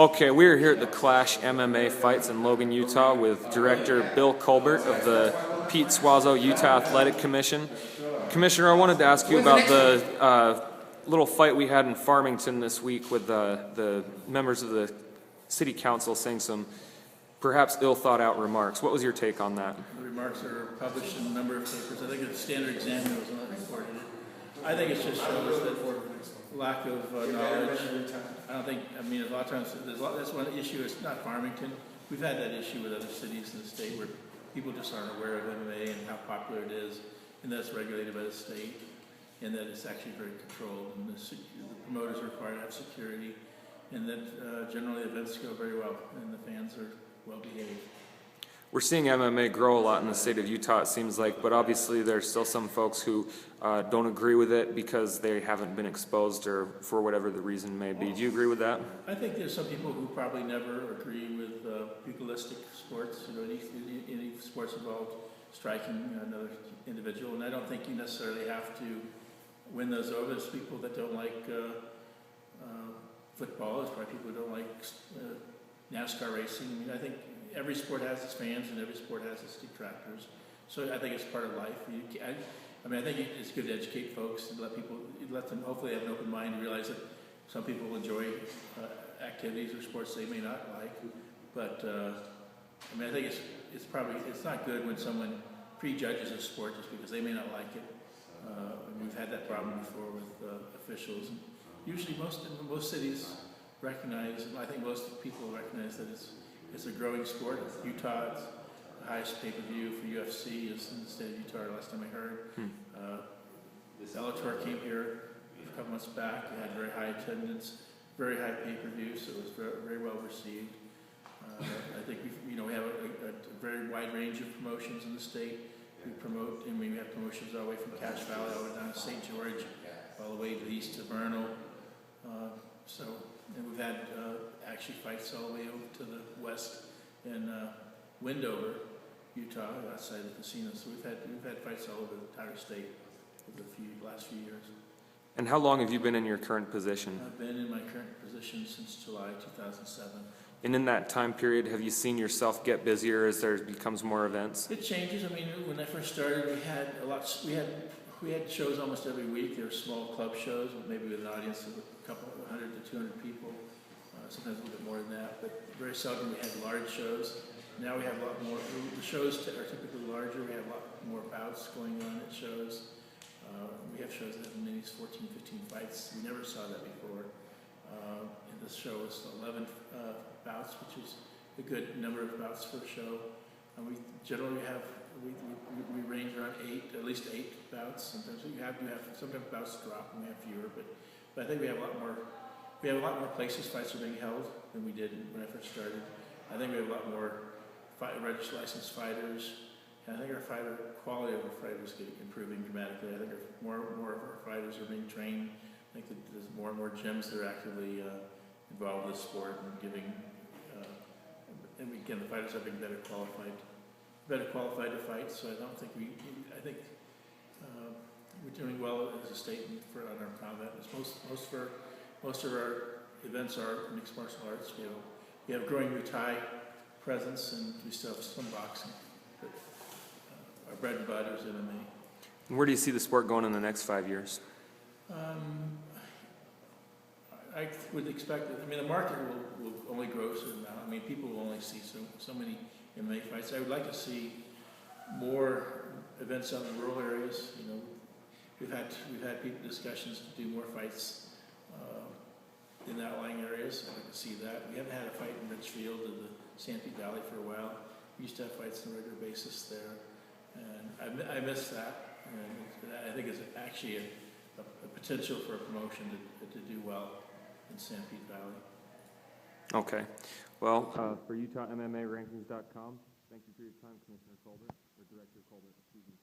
Okay, we're here at the Clash MMA Fights in Logan, Utah with Director Bill Colbert of the Pete Suazo Utah Athletic Commission. Commissioner, I wanted to ask you about the little fight we had in Farmington this week with the members of the city council saying some perhaps ill-thought-out remarks. What was your take on that? The remarks are published in a number of papers. I think the Standard Examiner was not reported it. I think it just shows that lack of knowledge. I don't think, I mean, a lot of times, that's one issue. It's not Farmington. We've had that issue with other cities in the state where people just aren't aware of MMA and how popular it is, and that it's regulated by the state, and that it's actually very controlled, and the promoters are required to have security, and that generally events go very well, and the fans are well behaved. We're seeing MMA grow a lot in the state of Utah, it seems like, but obviously there's still some folks who don't agree with it because they haven't been exposed or for whatever the reason may be. Do you agree with that? I think there's some people who probably never agree with pugilistic sports, any sports involved striking another individual, and I don't think you necessarily have to win those over. There's people that don't like football, there's probably people who don't like NASCAR racing. I mean, I think every sport has its fans and every sport has its detractors. So I think it's part of life. I mean, I think it's good to educate folks and let them hopefully have an open mind and realize that some people enjoy activities or sports they may not like. But I mean, I think it's not good when someone prejudges a sport just because they may not like it. And we've had that problem before with officials. And usually, most cities recognize, and I think most people recognize that it's a growing sport. Utah, it's the highest pay-per-view for UFC is in the state of Utah, last time I heard. Bellator came here a couple months back. They had very high attendance, very high pay-per-view, so it was very, very well received. I think we have a very wide range of promotions in the state. We promote, and we have promotions all the way from Cache Valley all the way down to St. George, all the way to the east to Vernal. And we've had actually fights all the way over to the west in Windover, Utah, outside the casino. So we've had fights all over the entire state over the last few years. And how long have you been in your current position? I've been in my current position since July 2007. And in that time period, have you seen yourself get busier as there becomes more events? It changes. I mean, when I first started, we had shows almost every week. There were small club shows, maybe with an audience of a couple 100 to 200 people, sometimes a little bit more than that. But very seldom we had large shows. Now we have a lot more. The shows are typically larger. We have a lot more bouts going on at shows. We have shows that have many 14, 15 fights. We never saw that before. And this show is 11 bouts, which is a good number of bouts for a show. We generally we range around at least eight bouts. Sometimes sometimes bouts drop and we have fewer, but I think we have a lot more. We have a lot more places fights are being held than we did when I first started. I think we have a lot more registered licensed fighters. And I think our quality of our fighters is improving dramatically. I think more of our fighters are being trained. I think that there's more and more gyms that are actively involved in the sport and giving. And again, the fighters are being better qualified to fight. So I don't think I think we're doing well as a state on our combat. Most of our events are mixed martial arts. We have a growing Muay Thai presence, and we still have some boxing. But our bread and butter is MMA. And where do you see the sport going in the next 5 years? I would expect that. I mean, the market will only grow a certain amount. I mean, people will only see so many MMA fights. I would like to see more events out in the rural areas. We've had discussions to do more fights in the outlying areas. I'd like to see that. We haven't had a fight in Richfield or the Sanpete Valley for a while. We used to have fights on a regular basis there, and I miss that. And I think it's actually a potential for a promotion to do well in Sanpete Valley. Okay. Well, for UtahMMARankings.com, thank you for your time, Commissioner Colbert, or Director Colbert, excuse me.